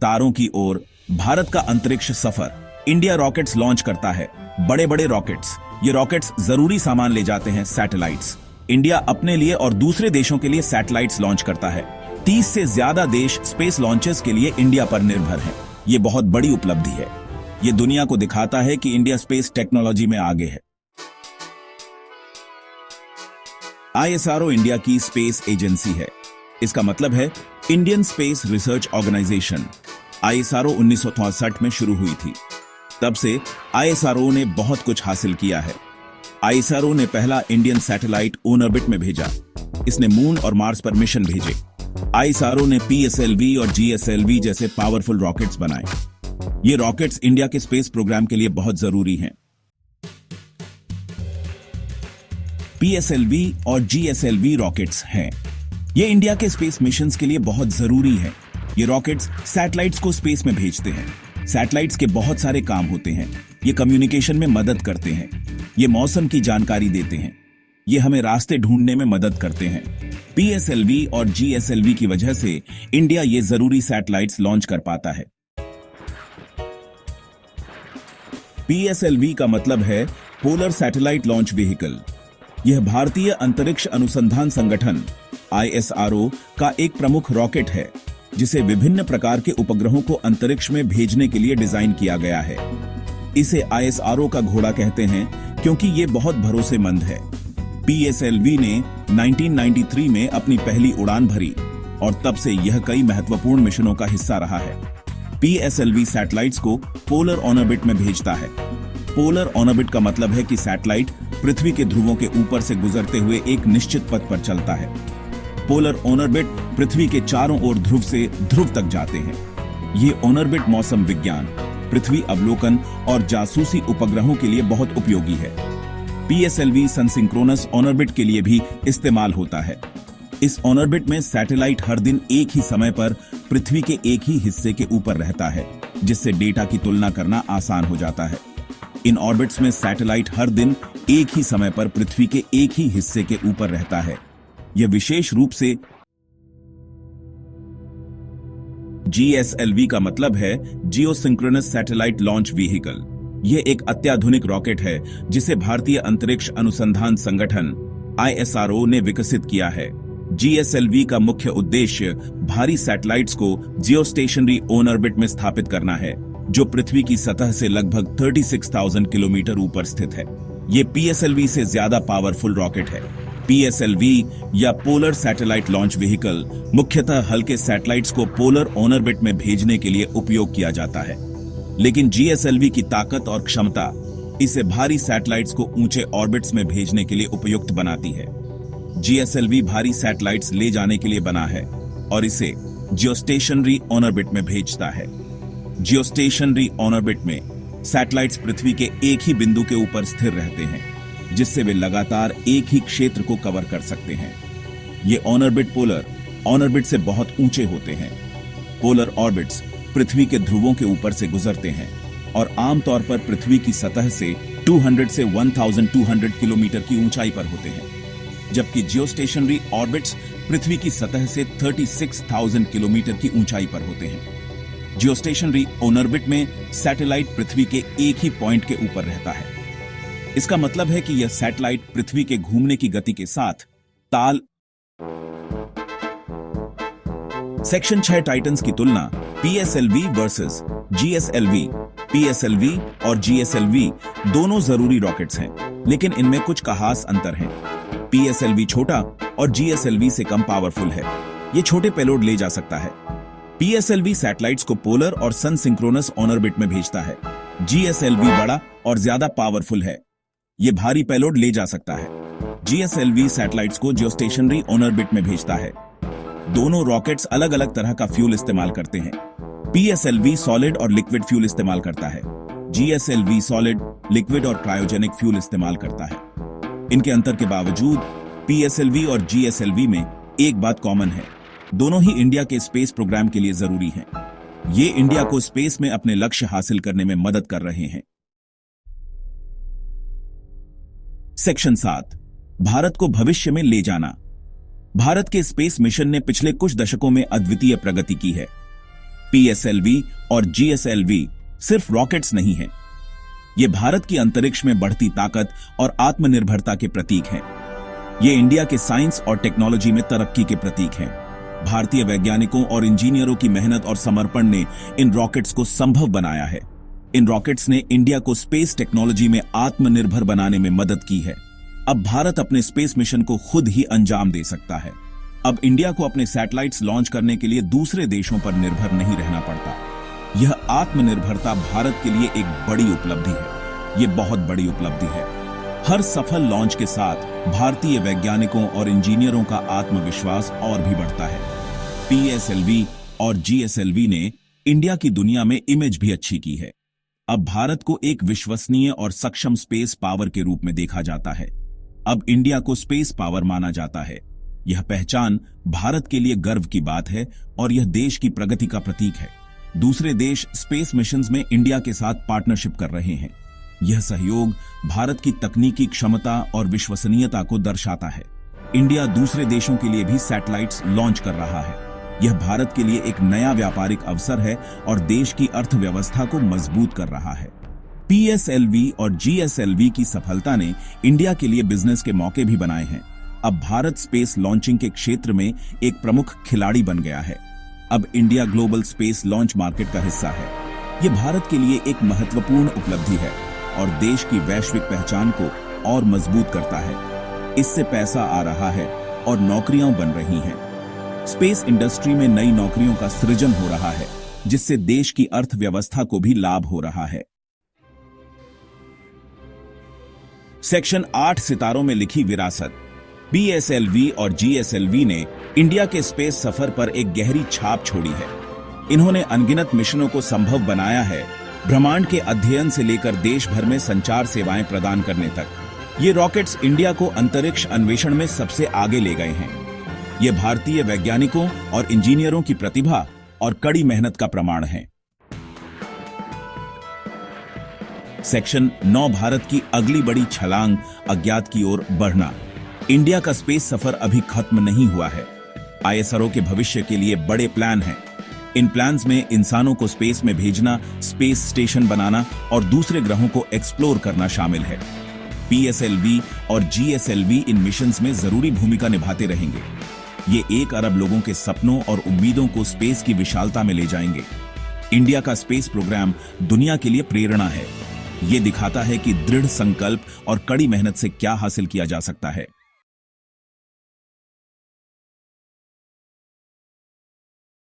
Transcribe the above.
तारों की ओर भारत का अंतरिक्ष सफर। इंडिया रॉकेट्स लॉन्च करता है, बड़े बड़े रॉकेट्स। ये रॉकेट्स जरूरी सामान ले जाते हैं, सैटेलाइट्स। इंडिया अपने लिए और दूसरे देशों के लिए सैटेलाइट्स लॉन्च करता है। 30 से ज्यादा देश स्पेस लॉन्चेस के लिए इंडिया पर निर्भर हैं। ये बहुत बड़ी उपलब्धि है। ये दुनिया को दिखाता है कि इंडिया स्पेस टेक्नोलॉजी में आगे है। ISRO इंडिया की स्पेस एजेंसी है। इसका मतलब है Indian space research organisation. ISRO 1963 में शुरू हुई थी। तब से ISRO ने बहुत कुछ हासिल किया है। ISRO ने पहला इंडियन सैटेलाइट ऑन ऑर्बिट में भेजा। इसने मून और मार्स पर मिशन भेजे। ISRO ने PSLV और GSLV जैसे पावरफुल रॉकेट्स बनाए। ये रॉकेट्स इंडिया के स्पेस प्रोग्राम के लिए बहुत जरूरी हैं। PSLV और GSLV रॉकेट्स हैं। ये इंडिया के स्पेस मिशंस के लिए बहुत जरूरी है। ये रॉकेट्स सैटेलाइट्स को स्पेस में भेजते हैं। सैटेलाइट्स के बहुत सारे काम होते हैं। ये कम्युनिकेशन में मदद करते हैं। ये मौसम की जानकारी देते हैं। ये हमें रास्ते ढूंढने में मदद करते हैं। PSLV और GSLV की वजह से इंडिया ये जरूरी सैटेलाइट्स लॉन्च कर पाता है। PSLV का मतलब है पोलर सैटेलाइट लॉन्च व्हीकल। यह भारतीय अंतरिक्ष अनुसंधान संगठन ISRO का एक प्रमुख रॉकेट है, जिसे विभिन्न प्रकार के उपग्रहों को अंतरिक्ष में भेजने के लिए डिजाइन किया गया है। इसे ISRO का घोड़ा कहते हैं क्योंकि ये बहुत भरोसेमंद है। PSLV ने 1993 में अपनी पहली उड़ान भरी और तब से यह कई महत्वपूर्ण मिशनों का हिस्सा रहा है। PSLV सैटेलाइट्स को पोलर ऑन ऑर्बिट में भेजता है। पोलर ऑन ऑर्बिट का मतलब है कि सैटेलाइट पृथ्वी के ध्रुवों के ऊपर से गुजरते हुए एक निश्चित पथ पर चलता है। पोलर ऑन ऑर्बिट पृथ्वी के चारों ओर ध्रुव से ध्रुव तक जाते हैं। ये ऑन ऑर्बिट मौसम विज्ञान, पृथ्वी अवलोकन और जासूसी उपग्रहों के लिए बहुत उपयोगी है। PSLV sun synchronous on orbit के लिए भी इस्तेमाल होता है। इस ऑन ऑर्बिट में सैटेलाइट हर दिन एक ही समय पर पृथ्वी के एक ही हिस्से के ऊपर रहता है, जिससे डेटा की तुलना करना आसान हो जाता है। इन ऑर्बिट्स में सैटेलाइट हर दिन एक ही समय पर पृथ्वी के एक ही हिस्से के ऊपर रहता है। यह विशेष रूप से GSLV का मतलब है जियोसिंक्रोनस सैटेलाइट लॉन्च व्हीकल। यह एक अत्याधुनिक रॉकेट है जिसे भारतीय अंतरिक्ष अनुसंधान संगठन ISRO ने विकसित किया है। GSLV का मुख्य उद्देश्य भारी सैटेलाइट्स को जियोस्टेशनरी ऑन ऑर्बिट में स्थापित करना है, जो पृथ्वी की सतह से लगभग 36,000 किलोमीटर ऊपर स्थित है। ये PSLV से ज्यादा पावरफुल रॉकेट है। PSLV या पोलर सैटेलाइट लॉन्च व्हीकल मुख्यतः हल्के सैटेलाइट्स को पोलर ऑन ऑर्बिट में भेजने के लिए उपयोग किया जाता है, लेकिन GSLV की ताकत और क्षमता इसे भारी सैटेलाइट्स को ऊंचे ऑर्बिट्स में भेजने के लिए उपयुक्त बनाती है। GSLV भारी सैटेलाइट्स ले जाने के लिए बना है और इसे जियोस्टेशनरी ऑन ऑर्बिट में भेजता है। जियोस्टेशनरी ऑन ऑर्बिट में सैटेलाइट्स पृथ्वी के एक ही बिंदु के ऊपर स्थिर रहते हैं, जिससे वे लगातार एक ही क्षेत्र को कवर कर सकते हैं। ये on orbit polar on orbit से बहुत ऊंचे होते हैं। पोलर ऑर्बिट्स पृथ्वी के ध्रुवों के ऊपर से गुजरते हैं और आमतौर पर पृथ्वी की सतह से 200 से 1200 किलोमीटर की ऊंचाई पर होते हैं, जबकि जियोस्टेशनरी ऑर्बिट्स पृथ्वी की सतह से 36,000 किलोमीटर की ऊंचाई पर होते हैं। जियोस्टेशनरी ऑन ऑर्बिट में सैटेलाइट पृथ्वी के एक ही पॉइंट के ऊपर रहता है। इसका मतलब है कि यह सैटेलाइट पृथ्वी के घूमने की गति के साथ ताल। सेक्शन 6 टाइटन्स की तुलना PSLV वर्सेस GSLV। PSLV और GSLV दोनों जरूरी रॉकेट्स हैं, लेकिन इनमें कुछ खास अंतर हैं। PSLV छोटा और GSLV से कम पावरफुल है। ये छोटे पेलोड ले जा सकता है। PSLV सैटेलाइट्स को पोलर और सन सिंक्रोनस ऑन ऑर्बिट में भेजता है। GSLV बड़ा और ज्यादा पावरफुल है। ये भारी पेलोड ले जा सकता है। GSLV सैटेलाइट्स को जियोस्टेशनरी ऑन ऑर्बिट में भेजता है। दोनों रॉकेट्स अलग अलग तरह का फ्यूल इस्तेमाल करते हैं। PSLV सॉलिड और लिक्विड फ्यूल इस्तेमाल करता है। GSLV सॉलिड, लिक्विड और क्रायोजेनिक फ्यूल इस्तेमाल करता है। इनके अंतर के बावजूद PSLV और GSLV में एक बात कॉमन है, दोनों ही इंडिया के स्पेस प्रोग्राम के लिए जरूरी हैं। ये इंडिया को स्पेस में अपने लक्ष्य हासिल करने में मदद कर रहे हैं। सेक्शन 7, भारत को भविष्य में ले जाना। भारत के स्पेस मिशन ने पिछले कुछ दशकों में अद्वितीय प्रगति की है। पीएसएलवी और जीएसएलवी सिर्फ रॉकेट्स नहीं हैं। ये भारत की अंतरिक्ष में बढ़ती ताकत और आत्मनिर्भरता के प्रतीक हैं। ये इंडिया के साइंस और टेक्नोलॉजी में तरक्की के प्रतीक हैं। भारतीय वैज्ञानिकों और इंजीनियरों की मेहनत और समर्पण ने इन रॉकेट्स को संभव बनाया है। इन रॉकेट्स ने इंडिया को स्पेस टेक्नोलॉजी में आत्मनिर्भर बनाने में मदद की है। अब भारत अपने स्पेस मिशन को खुद ही अंजाम दे सकता है। अब इंडिया को अपने सैटेलाइट्स लॉन्च करने के लिए दूसरे देशों पर निर्भर नहीं रहना पड़ता। यह आत्मनिर्भरता भारत के लिए एक बड़ी उपलब्धि है। ये बहुत बड़ी उपलब्धि है। हर सफल लॉन्च के साथ भारतीय वैज्ञानिकों और इंजीनियरों का आत्मविश्वास और भी बढ़ता है। पीएसएलवी और जीएसएलवी ने इंडिया की दुनिया में इमेज भी अच्छी की है। अब भारत को एक विश्वसनीय और सक्षम स्पेस पावर के रूप में देखा जाता है। अब इंडिया को स्पेस पावर माना जाता है। यह पहचान भारत के लिए गर्व की बात है और यह देश की प्रगति का प्रतीक है। दूसरे देश स्पेस मिशंस में इंडिया के साथ पार्टनरशिप कर रहे हैं। यह सहयोग भारत की तकनीकी क्षमता और विश्वसनीयता को दर्शाता है। इंडिया दूसरे देशों के लिए भी सैटेलाइट्स लॉन्च कर रहा है। यह भारत के लिए एक नया व्यापारिक अवसर है और देश की अर्थव्यवस्था को मजबूत कर रहा है। पीएसएलवी और जीएसएलवी की सफलता ने इंडिया के लिए बिजनेस के मौके भी बनाए हैं। अब भारत स्पेस लॉन्चिंग के क्षेत्र में एक प्रमुख खिलाड़ी बन गया है। अब India global space launch market का हिस्सा है। यह भारत के लिए एक महत्वपूर्ण उपलब्धि है और देश की वैश्विक पहचान को और मजबूत करता है। इससे पैसा आ रहा है और नौकरियां बन रही हैं। स्पेस इंडस्ट्री में नई नौकरियों का सृजन हो रहा है, जिससे देश की अर्थव्यवस्था को भी लाभ हो रहा है। सेक्शन 8 सितारों में लिखी विरासत। पीएसएलवी और जीएसएलवी ने इंडिया के स्पेस सफर पर एक गहरी छाप छोड़ी है। इन्होंने अनगिनत मिशनों को संभव बनाया है, ब्रह्मांड के अध्ययन से लेकर देश भर में संचार सेवाएं प्रदान करने तक। ये रॉकेट्स इंडिया को अंतरिक्ष अन्वेषण में सबसे आगे ले गए हैं। ये भारतीय वैज्ञानिकों और इंजीनियरों की प्रतिभा और कड़ी मेहनत का प्रमाण है। सेक्शन 9 भारत की अगली बड़ी छलांग अज्ञात की ओर बढ़ना। इंडिया का स्पेस सफर अभी खत्म नहीं हुआ है। आईएसआरओ के भविष्य के लिए बड़े प्लान हैं। इन प्लान्स में इंसानों को स्पेस में भेजना, स्पेस स्टेशन बनाना और दूसरे ग्रहों को एक्सप्लोर करना शामिल है। पीएसएलवी और जीएसएलवी इन मिशंस में जरूरी भूमिका निभाते रहेंगे। ये 1 अरब लोगों के सपनों और उम्मीदों को स्पेस की विशालता में ले जाएंगे। इंडिया का स्पेस प्रोग्राम दुनिया के लिए प्रेरणा है। ये दिखाता है कि दृढ़ संकल्प और कड़ी मेहनत से क्या हासिल किया जा सकता है।